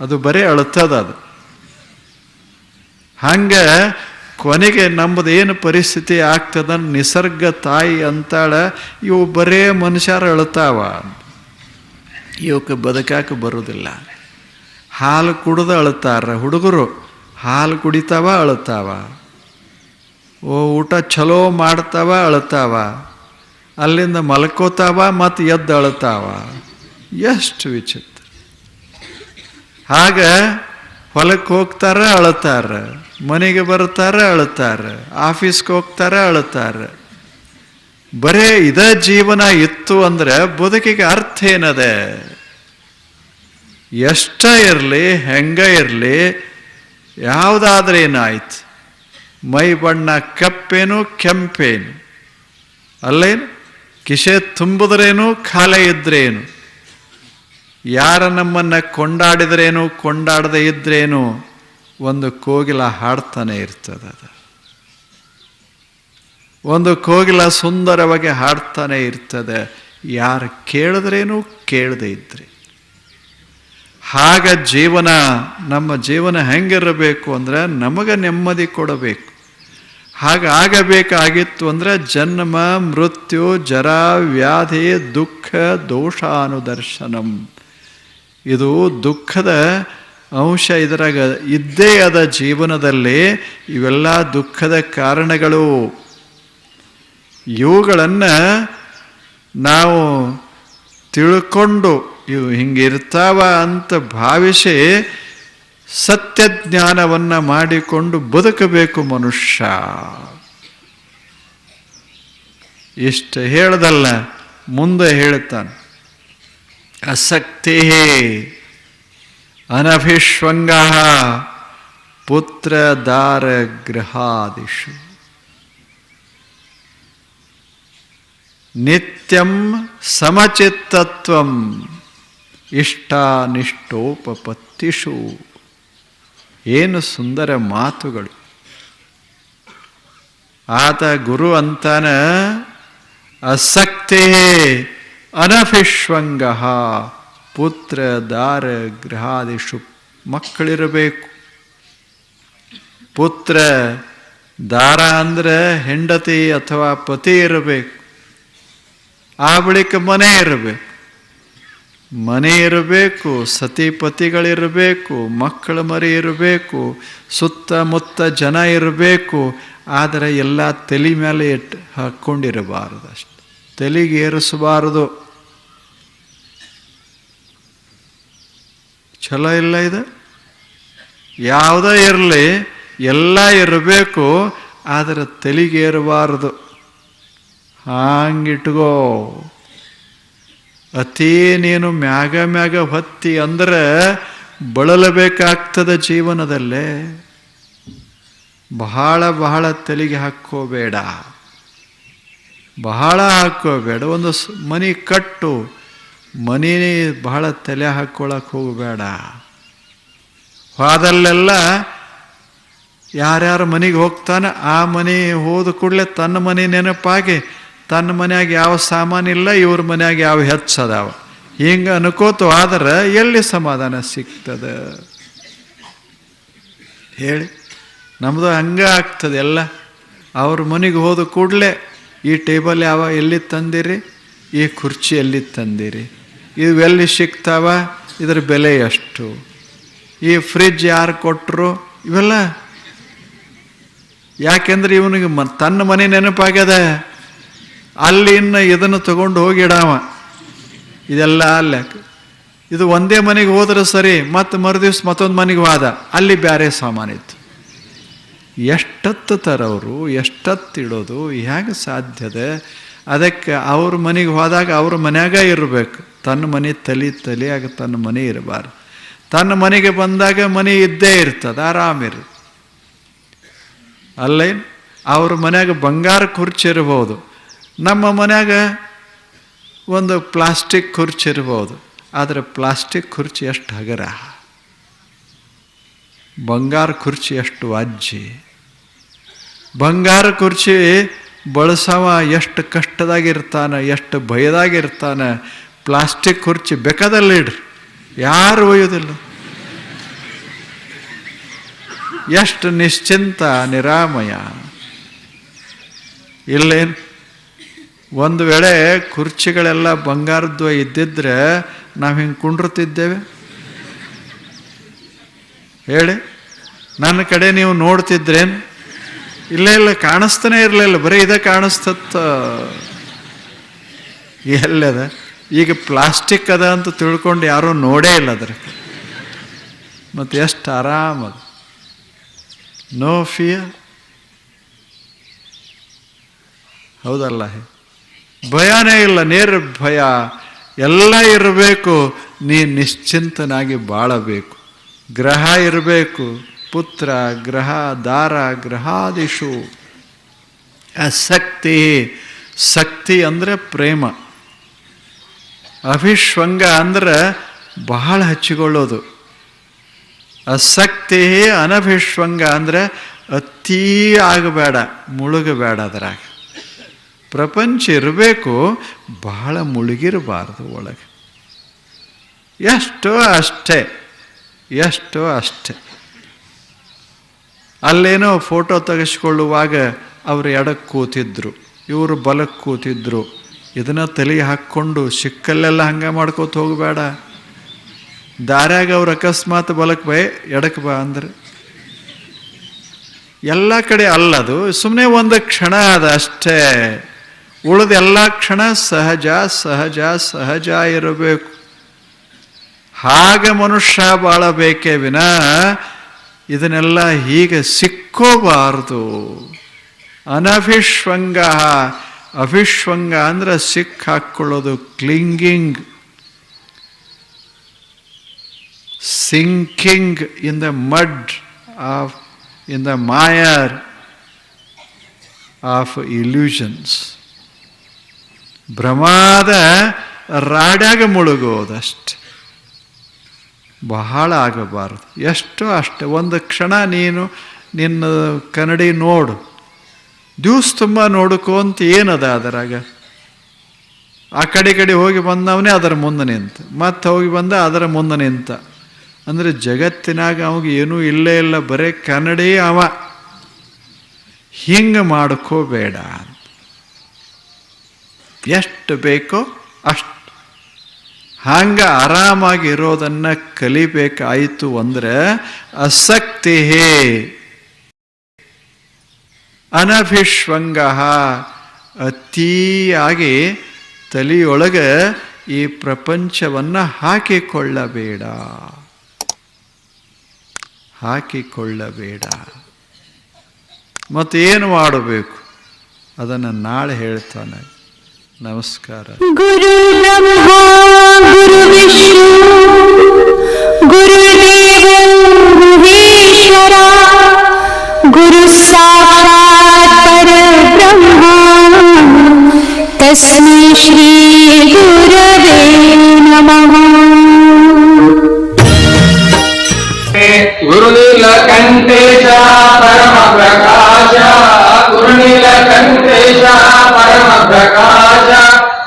ಅದು ಬರೀ ಅಳುತ್ತದ. ಅದು ಹಂಗೆ ಕೊನೆಗೆ ನಮ್ಮದು ಏನು ಪರಿಸ್ಥಿತಿ ಆಗ್ತದ, ನಿಸರ್ಗ ತಾಯಿ ಅಂತಾಳ, ಇವು ಬರೇ ಮನುಷ್ಯರು ಅಳುತ್ತಾವ, ಇವಕ್ಕೆ ಬದುಕಾಕ ಬರೋದಿಲ್ಲ. ಹಾಲು ಕುಡಿದು ಅಳುತ್ತಾರ ಹುಡುಗರು, ಹಾಲು ಕುಡಿತಾವ ಅಳುತ್ತಾವ. ಊಟ ಚಲೋ ಮಾಡ್ತಾವ ಅಳುತ್ತಾವ, ಅಲ್ಲಿಂದ ಮಲ್ಕೋತಾವ ಮತ್ತು ಎದ್ದು ಅಳುತ್ತಾವ. ಎಷ್ಟು ವಿಚಿತ್ರ. ಆಗ ಹೊಲಕ್ಕೆ ಹೋಗ್ತಾರ ಅಳುತ್ತಾರ, ಮನೆಗೆ ಬರ್ತಾರ ಅಳುತ್ತಾರ, ಆಫೀಸ್ಗೆ ಹೋಗ್ತಾರ ಅಳುತ್ತಾರ. ಬರೇ ಇದ ಜೀವನ ಇತ್ತು ಅಂದ್ರೆ ಬದುಕಿಗೆ ಅರ್ಥ ಏನದೆ? ಎಷ್ಟ ಇರಲಿ, ಹೆಂಗ ಇರಲಿ, ಯಾವುದಾದ್ರೆ ಏನಾಯ್ತು, ಮೈ ಬಣ್ಣ ಕಪ್ಪೇನು ಕೆಂಪೇನು, ಅಲ್ಲೇನು ಕಿಸೆ ತುಂಬಿದ್ರೇನು ಖಾಲಿ ಇದ್ರೇನು, ಯಾರ ನಮ್ಮನ್ನು ಕೊಂಡಾಡಿದ್ರೇನು ಕೊಂಡಾಡದೆ ಇದ್ರೇನು, ಒಂದು ಕೋಗಿಲ ಹಾಡ್ತಾನೆ ಇರ್ತದೆ. ಅದು ಒಂದು ಕೋಗಿಲ ಸುಂದರವಾಗಿ ಹಾಡ್ತಾನೆ ಇರ್ತದೆ, ಯಾರು ಕೇಳಿದ್ರೇನು ಕೇಳದೆ ಇದ್ರೆ. ಹಾಗ ಜೀವನ, ನಮ್ಮ ಜೀವನ ಹೆಂಗಿರಬೇಕು ಅಂದರೆ ನಮಗೆ ನೆಮ್ಮದಿ ಕೊಡಬೇಕು. ಹಾಗಾಗಬೇಕಾಗಿತ್ತು ಅಂದರೆ ಜನ್ಮ ಮೃತ್ಯು ಜರಾ ವ್ಯಾಧಿ ದುಃಖ ದೋಷಾನುದರ್ಶನಂ, ಇದು ದುಃಖದ ಅಂಶ ಇದರಾಗ ಇದ್ದೇ ಅದ. ಜೀವನದಲ್ಲಿ ಇವೆಲ್ಲ ದುಃಖದ ಕಾರಣಗಳು. ಇವುಗಳನ್ನು ನಾವು ತಿಳ್ಕೊಂಡು ಇವು ಹಿಂಗಿರ್ತಾವ ಅಂತ ಭಾವಿಸಿ ಸತ್ಯ ಜ್ಞಾನವನ್ನು ಮಾಡಿಕೊಂಡು ಬದುಕಬೇಕು ಮನುಷ್ಯ. ಇಷ್ಟು ಹೇಳ್ದಲ್ಲ, ಮುಂದೆ ಹೇಳ್ತಾನೆ, ಅಸಕ್ತಿ ಅನಭಿಷ್ವಂಗ ಪುತ್ರ ದಾರ ಗೃಹಾದಿಷು ನಿತ್ಯಂ ಸಮಚಿತ್ತತ್ವಂ ಇಷ್ಟಾನಿಷ್ಟೋಪಪತ್ತಿಷು. ಏನು ಸುಂದರ ಮಾತುಗಳು. ಆತ ಗುರು ಅಂತಾನ, ಅಸಕ್ತಿ ಅನಭಿಷ್ವಂಗ ಪುತ್ರ ದಾರ ಗೃಹಾದಿಷು. ಮಕ್ಕಳಿರಬೇಕು. ಪುತ್ರ ದಾರ ಅಂದರೆ ಹೆಂಡತಿ ಅಥವಾ ಪತಿ ಇರಬೇಕು. ಆ ಬಳಿಕ ಮನೆ ಇರಬೇಕು. ಮನೆ ಇರಬೇಕು, ಸತಿಪತಿಗಳಿರಬೇಕು, ಮಕ್ಕಳ ಮರಿ ಇರಬೇಕು, ಸುತ್ತಮುತ್ತ ಜನ ಇರಬೇಕು. ಆದರೆ ಎಲ್ಲ ತಲೆ ಮೇಲೆ ಹಾಕ್ಕೊಂಡಿರಬಾರದು, ಅಷ್ಟು ತಲೆಗೆ ಏರಿಸಬಾರದು. ಚಲೋ ಇಲ್ಲ ಇದು. ಯಾವುದೇ ಇರಲಿ, ಎಲ್ಲ ಇರಬೇಕು, ಆದರೆ ತಲೆಗೇರಬಾರದು. ಹಾಂಗಿಟ್ಕೋ. ಅತೀ ನೀನು ಮ್ಯಾಗ ಮ್ಯಾಗ ಹೊತ್ತಿ ಅಂದ್ರೆ ಬಳಲಬೇಕಾಗ್ತದೆ ಜೀವನದಲ್ಲೇ. ಬಹಳ ಬಹಳ ತಲೆಗೆ ಹಾಕ್ಕೋಬೇಡ, ಬಹಳ ಹಾಕ್ಕೋಬೇಡ. ಒಂದು ಮನೆ ಕಟ್ಟು, ಮನೆ ಬಹಳ ತಲೆ ಹಾಕ್ಕೊಳಕ್ಕೆ ಹೋಗಬೇಡ. ಹೋದಲ್ಲೆಲ್ಲ ಯಾರ್ಯಾರ ಮನೆಗೆ ಹೋಗ್ತಾನೆ, ಆ ಮನೆ ಹೋದ ಕೂಡಲೇ ತನ್ನ ಮನೆ ನೆನಪಾಗಿ ತನ್ನ ಮನ್ಯಾಗ ಯಾವ ಸಾಮಾನಿಲ್ಲ, ಇವ್ರ ಮನ್ಯಾಗ ಯಾವ ಹೆಚ್ಚದಾವ, ಹಿಂಗೆ ಅನ್ಕೋತು. ಆದ್ರೆ ಎಲ್ಲಿ ಸಮಾಧಾನ ಸಿಗ್ತದೆ ಹೇಳಿ? ನಮ್ಮದು ಹಂಗೆ ಆಗ್ತದೆ ಎಲ್ಲ. ಅವ್ರ ಮನೆಗೆ ಹೋದ ಕೂಡಲೇ ಈ ಟೇಬಲ್ ಎಲ್ಲಿ ತಂದಿರಿ, ಈ ಕುರ್ಚಿ ಎಲ್ಲಿ ತಂದಿರಿ, ಇವೆಲ್ಲಿ ಸಿಗ್ತಾವ, ಇದ್ರ ಬೆಲೆ ಎಷ್ಟು, ಈ ಫ್ರಿಜ್ ಯಾರು ಕೊಟ್ಟರು, ಇವೆಲ್ಲ. ಯಾಕೆಂದ್ರೆ ಇವನಿಗೆ ತನ್ನ ಮನೆ ನೆನಪಾಗ್ಯದ. ಅಲ್ಲಿ ಇನ್ನು ಇದನ್ನು ತಗೊಂಡು ಹೋಗಿಡಾವ, ಇದೆಲ್ಲ ಅಲ್ಲೇ. ಇದು ಒಂದೇ ಮನೆಗೆ ಹೋದ್ರೆ ಸರಿ, ಮತ್ತು ಮರುದಿವ್ಸ ಮತ್ತೊಂದು ಮನೆಗೆ ಹೋದ, ಅಲ್ಲಿ ಬೇರೆ ಸಾಮಾನಿತ್ತು. ಎಷ್ಟತ್ತು ತರವರು, ಎಷ್ಟತ್ತಿಡೋದು, ಹೇಗೆ ಸಾಧ್ಯದ? ಅದಕ್ಕೆ ಅವ್ರ ಮನೆಗೆ ಹೋದಾಗ ಅವ್ರ ಮನ್ಯಾಗ ಇರಬೇಕು. ತನ್ನ ಮನೆ ತಲೆಯಾಗ ತನ್ನ ಮನೆ ಇರಬಾರ್ದು. ತನ್ನ ಮನೆಗೆ ಬಂದಾಗ ಮನೆ ಇದ್ದೇ ಇರ್ತದೆ, ಆರಾಮಿರು. ಅಲ್ಲೇನು ಅವ್ರ ಮನ್ಯಾಗ ಬಂಗಾರ ಕುರ್ಚಿ ಇರ್ಬೋದು, ನಮ್ಮ ಮನ್ಯಾಗ ಒಂದು ಪ್ಲಾಸ್ಟಿಕ್ ಕುರ್ಚಿ ಇರ್ಬೋದು. ಆದರೆ ಪ್ಲಾಸ್ಟಿಕ್ ಕುರ್ಚಿ ಎಷ್ಟು ಹಗರ. ಬಂಗಾರ ಕುರ್ಚಿ ಎಷ್ಟು ವಾಜ್ಯ. ಬಂಗಾರ ಕುರ್ಚಿ ಬಳಸವ ಎಷ್ಟು ಕಷ್ಟದಾಗಿರ್ತಾನೆ, ಎಷ್ಟು ಭಯದಾಗಿರ್ತಾನೆ. ಪ್ಲಾಸ್ಟಿಕ್ ಕುರ್ಚಿ ಬೇಕಾದಲ್ಲಿಡ್ರಿ, ಯಾರು ಒಯ್ಯೋದಿಲ್ಲ. ಎಷ್ಟು ನಿಶ್ಚಿಂತ ನಿರಾಮಯ. ಇಲ್ಲೇನು ಒಂದು ವೇಳೆ ಕುರ್ಚಿಗಳೆಲ್ಲ ಬಂಗಾರದ್ದು ಇದ್ದಿದ್ರೆ ನಾವು ಹಿಂಗೆ ಕುಂಡ್ರುತ್ತಿದ್ದೇವೆ ಹೇಳಿ? ನನ್ನ ಕಡೆ ನೀವು ನೋಡ್ತಿದ್ರೇನು? ಇಲ್ಲ, ಕಾಣಿಸ್ತಾನೆ ಇರಲಿಲ್ಲ, ಬರೀ ಇದೇ ಕಾಣಿಸ್ತತ್ತ. ಎಲ್ಲದ ಈಗ ಪ್ಲಾಸ್ಟಿಕ್ ಅದ ಅಂತ ತಿಳ್ಕೊಂಡು ಯಾರೂ ನೋಡೇ ಇಲ್ಲ ಅದ್ರ. ಮತ್ತು ಎಷ್ಟು ಆರಾಮದ, ನೋ ಫಿಯರ್. ಹೌದಲ್ಲ? ಭಯನೇ ಇಲ್ಲ, ನಿರ್ಭಯ. ಎಲ್ಲ ಇರಬೇಕು, ನೀ ನಿಶ್ಚಿಂತನಾಗಿ ಬಾಳಬೇಕು. ಗ್ರಹ ಇರಬೇಕು, ಪುತ್ರ ಗ್ರಹ ದಾರ ಗ್ರಹಾದಿಷು ಅಸಕ್ತಿ. ಶಕ್ತಿ ಅಂದರೆ ಪ್ರೇಮ. ಅಭಿಶ್ವಂಗ ಅಂದ್ರೆ ಬಹಳ ಹಚ್ಚಿಕೊಳ್ಳೋದು. ಅಸಕ್ತಿ ಅನಭಿಶ್ವಂಗ ಅಂದರೆ ಅತೀ ಆಗಬೇಡ, ಮುಳುಗಬೇಡ. ಅದರಾಗ ಪ್ರಪಂಚ ಇರಬೇಕು, ಬಹಳ ಮುಳುಗಿರಬಾರ್ದು ಒಳಗೆ. ಎಷ್ಟೋ ಅಷ್ಟೇ, ಎಷ್ಟೋ ಅಷ್ಟೇ. ಅಲ್ಲೇನೋ ಫೋಟೋ ತೆಗೆಸ್ಕೊಳ್ಳುವಾಗ ಅವರು ಎಡಕ್ಕೆ ಕೂತಿದ್ರು, ಇವರು ಬಲಕ್ಕೆ ಕೂತಿದ್ರು. ಇದನ್ನು ತಲೆಗೆ ಹಾಕ್ಕೊಂಡು ಸಿಕ್ಕಲ್ಲೆಲ್ಲ ಹಂಗೆ ಮಾಡ್ಕೋತ ಹೋಗಬೇಡ. ದಾರ್ಯಾಗ ಅವ್ರು ಅಕಸ್ಮಾತ್ ಬಲಕ್ಕೆ ಬೈ ಎಡಕ್ಕೆ ಬಾ ಅಂದ್ರೆ ಎಲ್ಲ ಕಡೆ ಅಲ್ಲದು, ಸುಮ್ಮನೆ ಒಂದು ಕ್ಷಣ ಅದ ಅಷ್ಟೇ. ಉಳಿದ ಎಲ್ಲ ಕ್ಷಣ ಸಹಜ ಸಹಜ ಸಹಜ ಇರಬೇಕು. ಹಾಗೆ ಮನುಷ್ಯ ಬಾಳಬೇಕೇ ವಿನ ಇದನ್ನೆಲ್ಲ ಹೀಗೆ ಸಿಕ್ಕೋಬಾರ್ದು. ಅನಭಿಶ್ವಂಗ. ಅಭಿಶ್ವಂಗ ಅಂದ್ರೆ ಸಿಕ್ಕ ಹಾಕ್ಕೊಳ್ಳೋದು, clinging, sinking in the mud of in the mire of illusions. ಭ್ರಮಾದ ರಾಡ್ಯಾಗ ಮುಳುಗೋದಷ್ಟೆ, ಬಹಳ ಆಗಬಾರದು. ಎಷ್ಟೋ ಅಷ್ಟೆ. ಒಂದು ಕ್ಷಣ ನೀನು ನಿನ್ನ ಕನ್ನಡಿ ನೋಡು, ದಿವ್ಸ ತುಂಬ ನೋಡ್ಕೊಂತ ಏನದ ಅದರಾಗ. ಆ ಕಡೆ ಹೋಗಿ ಬಂದವನೇ ಅದರ ಮುಂದೆ ನಿಂತ, ಮತ್ತೆ ಹೋಗಿ ಬಂದ ಅದರ ಮುಂದೆ ನಿಂತ. ಅಂದರೆ ಜಗತ್ತಿನಾಗ ಅವಾಗ ಏನೂ ಇಲ್ಲೇ ಇಲ್ಲ, ಬರೇ ಕನ್ನಡಿ ಅವ. ಹಿಂಗೆ ಮಾಡ್ಕೋಬೇಡ. ಎಷ್ಟು ಬೇಕೋ ಅಷ್ಟು ಹಂಗೆ ಆರಾಮಾಗಿ ಇರೋದನ್ನು ಕಲಿಬೇಕಾಯಿತು ಅಂದರೆ ಅಸಕ್ತಿ ಅನಭಿಶ್ವಂಗ. ಅತಿಯಾಗಿ ತಲೆಯೊಳಗೆ ಈ ಪ್ರಪಂಚವನ್ನು ಹಾಕಿಕೊಳ್ಳಬೇಡ, ಹಾಕಿಕೊಳ್ಳಬೇಡ. ಮತ್ತು ಏನು ಮಾಡಬೇಕು ಅದನ್ನು ನಾಳೆ ಹೇಳ್ತಾನೆ. ನಮಸ್ಕಾರ. ಗುರು ಬ್ರಹ್ಮ ಗುರು ವಿಷ್ಣು ಗುರುದೇವೋ ಮಹೇಶ್ವರ ಗುರು ಸಾಕ್ಷಾತ್ ಪರಬ್ರಹ್ಮ ತಸ್ಮೈ ಶ್ರೀ ಗುರವೇ ನಮಃ. ಗುರುನೀಲಕಂಠೇಶ ಪರಮ ಪ್ರಕಾಶ ಗುರುನೀಲಕಂಠೇಶ ಪರಮ ಪ್ರಕಾಶ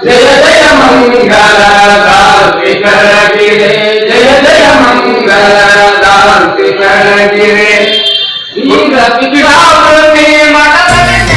ಜಯ ಜಯ ಮಂಗಲ ದಾರ್ತಿಕರಗಿರೆ ಜಯ ಜಯ ಮಂಗಲ ದಾರ್ತಿಕರಗಿರೆ ಈಗ ಪಿತಾವೃತಿ ಮಠದಲ್ಲಿ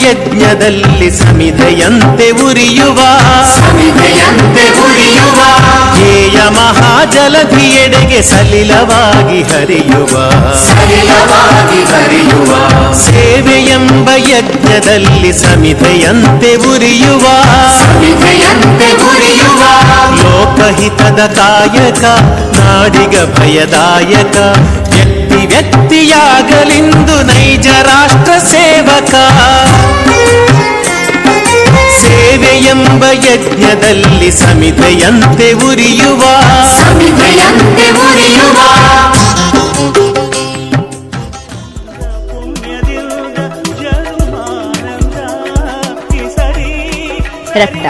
ಯಜ್ಞದಲ್ಲಿ ಸಮಿಧೆಯಂತೆ ಉರಿಯುವ ಧ್ಯೇಯ ಮಹಾಜಲಧಿಯೆಡೆಗೆ ಸಲಿಲವಾಗಿ ಹರಿಯುವ ಸೇವೆಯೆಂಬ ಯಜ್ಞದಲ್ಲಿ ಸಮಿಧೆಯಂತೆ ಉರಿಯುವ ಲೋಕಹಿತದ ಕಾಯಕ ನಾಡಿಗ ಭಯದಾಯಕ ವ್ಯಕ್ತಿಯಾಗಲಿಂದು ನೈಜ ರಾಷ್ಟ್ರ ಸೇವಕ ಸೇವೆಯೆಂಬ ಯಜ್ಞದಲ್ಲಿ ಸಮಿಧೆಯಂತೆ ಉರಿಯುವ ರಕ್ತ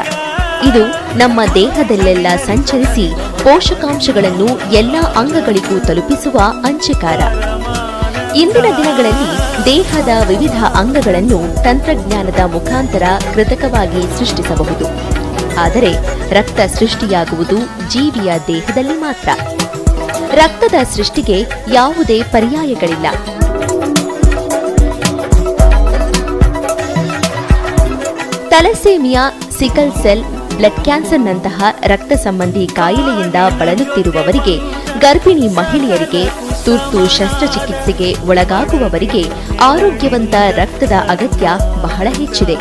ಇದು ನಮ್ಮ ದೇಹದಲ್ಲೆಲ್ಲ ಸಂಚರಿಸಿ ಪೋಷಕಾಂಶಗಳನ್ನು ಎಲ್ಲ ಅಂಗಗಳಿಗೂ ತಲುಪಿಸುವ ಅಂಚೆಕಾರ. ಇಂದಿನ ದಿನಗಳಲ್ಲಿ ದೇಹದ ವಿವಿಧ ಅಂಗಗಳನ್ನು ತಂತ್ರಜ್ಞಾನದ ಮುಖಾಂತರ ಕೃತಕವಾಗಿ ಸೃಷ್ಟಿಸಬಹುದು. ಆದರೆ ರಕ್ತ ಸೃಷ್ಟಿಯಾಗುವುದು ಜೀವಿಯ ದೇಹದಲ್ಲಿ ಮಾತ್ರ. ರಕ್ತದ ಸೃಷ್ಟಿಗೆ ಯಾವುದೇ ಪರ್ಯಾಯಗಳಿಲ್ಲ. ಥಲಸೇಮಿಯಾ, ಸಿಕಲ್ ಸೆಲ್, ಬ್ಲಡ್ ಕ್ಯಾನ್ಸರ್ನಂತಹ ರಕ್ತ ಸಂಬಂಧಿ ಕಾಯಿಲೆಯಿಂದ ಬಳಲುತ್ತಿರುವವರಿಗೆ, ಗರ್ಭಿಣಿ ಮಹಿಳೆಯರಿಗೆ, ತುರ್ತು ಶಸ್ತ್ರಚಿಕಿತ್ಸೆಗೆ ಒಳಗಾಗುವವರಿಗೆ ಆರೋಗ್ಯವಂತ ರಕ್ತದ ಅಗತ್ಯ ಬಹಳ ಹೆಚ್ಚಿದೆ.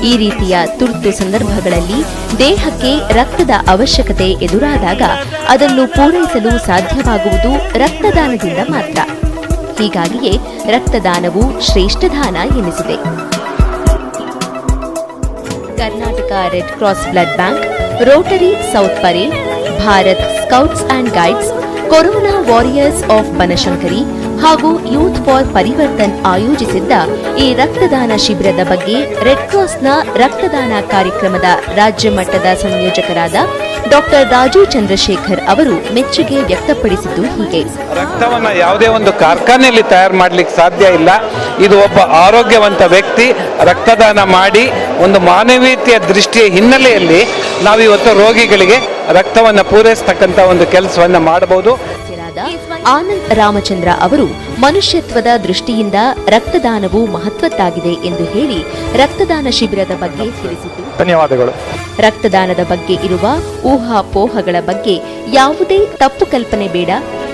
ಈ ರೀತಿಯ ತುರ್ತು ಸಂದರ್ಭಗಳಲ್ಲಿ ದೇಹಕ್ಕೆ ರಕ್ತದ ಅವಶ್ಯಕತೆ ಎದುರಾದಾಗ ಅದನ್ನು ಪೂರೈಸಲು ಸಾಧ್ಯವಾಗುವುದು ರಕ್ತದಾನದಿಂದ ಮಾತ್ರ. ಹೀಗಾಗಿಯೇ ರಕ್ತದಾನವು ಶ್ರೇಷ್ಠ ದಾನ ಎನಿಸಿದೆ. Karnataka red cross blood bank, Rotary south parade, Bharat scouts and guides, corona warriors of Banashankari ಹಾಗೂ ಯೂತ್ ಫಾರ್ ಪರಿವರ್ತನ್ ಆಯೋಜಿಸಿದ್ದ ಈ ರಕ್ತದಾನ ಶಿಬಿರದ ಬಗ್ಗೆ ರೆಡ್ ಕ್ರಾಸ್ನ ರಕ್ತದಾನ ಕಾರ್ಯಕ್ರಮದ ರಾಜ್ಯ ಮಟ್ಟದ ಸಂಯೋಜಕರಾದ ಡಾಕ್ಟರ್ ರಾಜು ಚಂದ್ರಶೇಖರ್ ಅವರು ಮೆಚ್ಚುಗೆ ವ್ಯಕ್ತಪಡಿಸಿದ್ದು ಹೀಗೆ. ರಕ್ತವನ್ನ ಯಾವುದೇ ಒಂದು ಕಾರ್ಖಾನೆಯಲ್ಲಿ ತಯಾರು ಮಾಡಲಿಕ್ಕೆ ಸಾಧ್ಯ ಇಲ್ಲ. ಇದು ಒಬ್ಬ ಆರೋಗ್ಯವಂತ ವ್ಯಕ್ತಿ ರಕ್ತದಾನ ಮಾಡಿ ಒಂದು ಮಾನವೀಯತೆಯ ದೃಷ್ಟಿಯ ಹಿನ್ನೆಲೆಯಲ್ಲಿ ನಾವಿವತ್ತು ರೋಗಿಗಳಿಗೆ ರಕ್ತವನ್ನು ಪೂರೈಸತಕ್ಕಂಥ ಒಂದು ಕೆಲಸವನ್ನ ಮಾಡಬಹುದು. ಆನಂದ್ ರಾಮಚಂದ್ರ ಅವರು ಮನುಷ್ಯತ್ವದ ದೃಷ್ಟಿಯಿಂದ ರಕ್ತದಾನವು ಮಹತ್ವದ್ದಾಗಿದೆ ಎಂದು ಹೇಳಿ ರಕ್ತದಾನ ಶಿಬಿರದ ಬಗ್ಗೆ ತಿಳಿಸಿತು. ಧನ್ಯವಾದಗಳು. ರಕ್ತದಾನದ ಬಗ್ಗೆ ಇರುವ ಊಹಾಪೋಹಗಳ ಬಗ್ಗೆ ಯಾವುದೇ ತಪ್ಪು ಕಲ್ಪನೆ ಬೇಡ.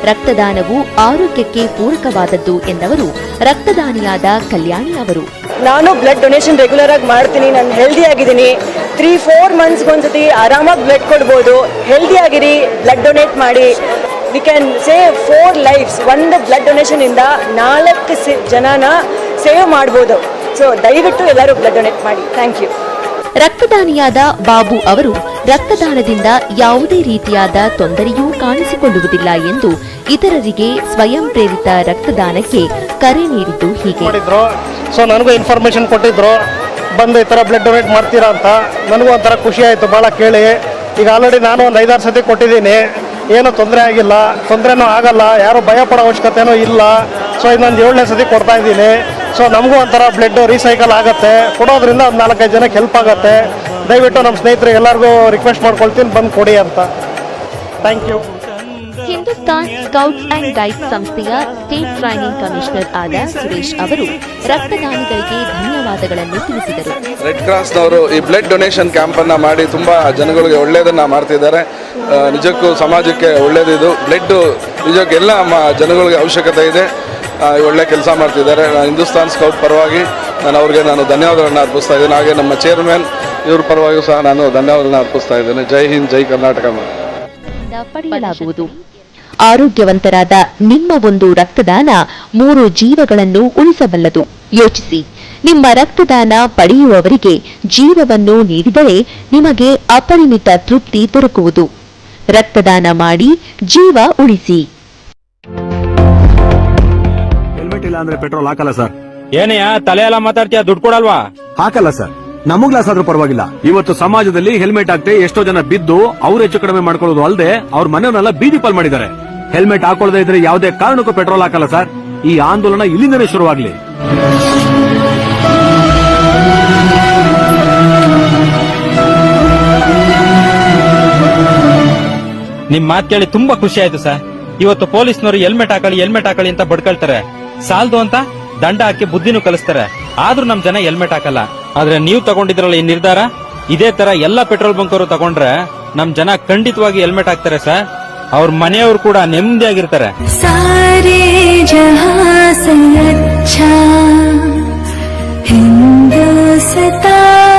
ರಕ್ತದಾನವು ಆರೋಗ್ಯಕ್ಕೆ ಪೂರಕವಾದದ್ದು ಎಂದವರು ರಕ್ತದಾನಿಯಾದ ಕಲ್ಯಾಣಿ ಅವರು. ನಾನು ಬ್ಲಡ್ ಡೊನೇಷನ್ ರೆಗ್ಯುಲರ್ ಆಗಿ ಮಾಡ್ತೀನಿ. ನಾನು ಹೆಲ್ದಿ ಆಗಿದ್ದೀನಿ. 3-4 ಮಂತ್ಸ್ಗೊಂದ್ಸತಿ ಆರಾಮಾಗಿ ಬ್ಲಡ್ ಕೊಡ್ಬೋದು. ಹೆಲ್ದಿ ಆಗಿರಿ, ಬ್ಲಡ್ ಡೊನೇಟ್ ಮಾಡಿ. We can save 4 lives. ಒಂದು ಬ್ಲಡ್ ಡೊನೇಷನ್ ಇಂದ 4 ಜನನ ಸೇವ್ ಮಾಡ್ಬೋದು. ಸೊ ದಯವಿಟ್ಟು ಎಲ್ಲರೂ ಬ್ಲಡ್ ಡೊನೇಟ್ ಮಾಡಿ. Thank you. ರಕ್ತದಾನಿಯಾದ ಬಾಬು ಅವರು ರಕ್ತದಾನದಿಂದ ಯಾವುದೇ ರೀತಿಯಾದ ತೊಂದರೆಯೂ ಕಾಣಿಸಿಕೊಳ್ಳುವುದಿಲ್ಲ ಎಂದು ಇತರರಿಗೆ ಸ್ವಯಂ ಪ್ರೇರಿತ ರಕ್ತದಾನಕ್ಕೆ ಕರೆ ನೀಡಿದ್ದು ಹೀಗೆ. ಸೊ ನನಗೂ ಇನ್ಫಾರ್ಮೇಶನ್ ಕೊಟ್ಟಿದ್ರು, ಬಂದು ಈ ಥರ ಬ್ಲಡ್ ಡೊನೇಟ್ ಮಾಡ್ತೀರಾ ಅಂತ. ನನಗೂ ಒಂಥರ ಖುಷಿ ಆಯಿತು ಭಾಳ ಕೇಳಿ. ಈಗ ಆಲ್ರೆಡಿ ನಾನು ಒಂದು 5-6 ಸತಿ ಕೊಟ್ಟಿದ್ದೀನಿ. ಏನೂ ತೊಂದರೆ ಆಗಿಲ್ಲ, ತೊಂದರೆನೂ ಆಗಲ್ಲ, ಯಾರು ಭಯ ಪಡೋ ಅವಶ್ಯಕತೆನೂ ಇಲ್ಲ. ಸೊ ಇನ್ನೊಂದು 7ನೇ ಸತಿ ಕೊಡ್ತಾ ಇದ್ದೀನಿ. ಸೊ ನಮಗೂ ಒಂಥರ ಬ್ಲಡ್ ರೀಸೈಕಲ್ ಆಗುತ್ತೆ. ಕೊಡೋದ್ರಿಂದ ಒಂದು 4-5 ಜನಕ್ಕೆ ಹೆಲ್ಪ್ ಆಗುತ್ತೆ. ದಯವಿಟ್ಟು ನಮ್ಮ ಸ್ನೇಹಿತರಿಗೆ ಎಲ್ಲರಿಗೂ ರಿಕ್ವೆಸ್ಟ್ ಮಾಡ್ಕೊಳ್ತೀನಿ, ಬಂದು ಕೊಡಿ ಅಂತ. Thank you. Hindustan scouts and guides ಸಂಸ್ಥೆಯ ಸ್ಟೇಟ್ ಟ್ರೈನಿಂಗ್ ಕಮಿಷನರ್ ಆದ ಸುರೇಶ್ ಅವರು ರಕ್ತದಾನಿಗಳಿಗೆ ಧನ್ಯವಾದಗಳನ್ನು ತಿಳಿಸಿದರು. ರೆಡ್ ಕ್ರಾಸ್ನವರು ಈ ಬ್ಲಡ್ ಡೊನೇಷನ್ ಕ್ಯಾಂಪನ್ನು ಮಾಡಿ ತುಂಬ ಜನಗಳಿಗೆ ಒಳ್ಳೆಯದನ್ನು ಮಾಡ್ತಿದ್ದಾರೆ. ನಿಜಕ್ಕೂ ಸಮಾಜಕ್ಕೆ ಒಳ್ಳೆಯದಿದು. ಬ್ಲಡ್ ನಿಜಕ್ಕೂ ಎಲ್ಲ ಜನಗಳಿಗೆ ಅವಶ್ಯಕತೆ ಇದೆ. ಒಳ್ಳೆ ಕೆಲಸ ಮಾಡ್ತಿದ್ದಾರೆ. ಹಿಂದೂಸ್ತಾನ್ ಸ್ಕೌಟ್ ಪರವಾಗಿ ನಾನು ಧನ್ಯವಾದಗಳನ್ನು ಅರ್ಪಿಸ್ತಾ ಇದ್ದೇನೆ. ಹಾಗೆ ನಮ್ಮ ಚೇರ್ಮನ್ ಇವ್ರ ಪರವಾಗಿಯೂ ಸಹ ನಾನು ಧನ್ಯವಾದಗಳನ್ನು ಅರ್ಪಿಸ್ತಾ ಇದ್ದೇನೆ. ಜೈ ಹಿಂದ್, ಜೈ ಕರ್ನಾಟಕ. ಪಡೆಯಲಾಗುವುದು. ಆರೋಗ್ಯವಂತರಾದ ನಿಮ್ಮ ಒಂದು ರಕ್ತದಾನ 3 ಜೀವಗಳನ್ನು ಉಳಿಸಬಲ್ಲದು. ಯೋಚಿಸಿ, ನಿಮ್ಮ ರಕ್ತದಾನ ಪಡೆಯುವವರಿಗೆ ಜೀವವನ್ನು ನೀಡಿದರೆ ನಿಮಗೆ ಅಪರಿಮಿತ ತೃಪ್ತಿ ದೊರಕುವುದು. ರಕ್ತದಾನ ಮಾಡಿ, ಜೀವ ಉಳಿಸಿ. ಹೆಲ್ಮೆಟ್ ಇಲ್ಲ ಅಂದ್ರೆ ಪೆಟ್ರೋಲ್ ಹಾಕಲ್ಲ ಸರ್. ಏನಯ್ಯ ತಲೆ ಎಲ್ಲ ಮಾತಾಡ್ತೀಯ, ದುಡ್ಡು ಕೊಡಲ್ವಾ? ಹಾಕಲ್ಲ ಸರ್. ನಮಗ್ ಲಾಸ್ ಆದ್ರೂ ಪರವಾಗಿಲ್ಲ. ಇವತ್ತು ಸಮಾಜದಲ್ಲಿ ಹೆಲ್ಮೆಟ್ ಹಾಕ್ತೆ ಎಷ್ಟೋ ಜನ ಬಿದ್ದು ಅವ್ರು ಹೆಚ್ಚು ಕಡಿಮೆ ಮಾಡ್ಕೊಳ್ಳೋದು ಅಲ್ಲದೆ ಅವ್ರ ಮನೆಯವನ್ನೆಲ್ಲ ಬೀದಿ ಪಾಲ್ ಮಾಡಿದ್ದಾರೆ. ಹೆಲ್ಮೆಟ್ ಹಾಕೊಳ್ಳದೆ ಇದ್ರೆ ಯಾವುದೇ ಕಾರಣಕ್ಕೂ ಪೆಟ್ರೋಲ್ ಹಾಕಲ್ಲ ಸರ್. ಈ ಆಂದೋಲನ ಇಲ್ಲಿಂದನೇ ಶುರುವಾಗ್ಲಿ. ನಿಮ್ ಮಾತು ಕೇಳಿ ತುಂಬಾ ಖುಷಿ ಆಯ್ತು ಸರ್. ಇವತ್ತು ಪೊಲೀಸ್ನವರು ಹೆಲ್ಮೆಟ್ ಹಾಕಳಿ ಅಂತ ಬಡ್ಕೊಳ್ತಾರೆ. ಸಾಲ್ದು ಅಂತ ದಂಡ ಹಾಕಿ ಬುದ್ಧಿನೂ ಕಲಿಸ್ತಾರೆ. ಆದ್ರೂ ನಮ್ ಜನ ಹೆಲ್ಮೆಟ್ ಹಾಕಲ್ಲ. ಆದ್ರೆ ನೀವು ತಗೊಂಡಿದ್ರಲ್ಲ ಈ ನಿರ್ಧಾರ, ಇದೇ ತರ ಎಲ್ಲಾ ಪೆಟ್ರೋಲ್ ಬಂಕ್ ಅವರು ತಗೊಂಡ್ರೆ ನಮ್ ಜನ ಖಂಡಿತವಾಗಿ ಹೆಲ್ಮೆಟ್ ಹಾಕ್ತಾರೆ ಸರ್. ಅವ್ರ ಮನೆಯವರು ಕೂಡ ನೆಮ್ಮದಿಯಾಗಿರ್ತಾರೆ. सारे जहां से अच्छा हिंदुस्तान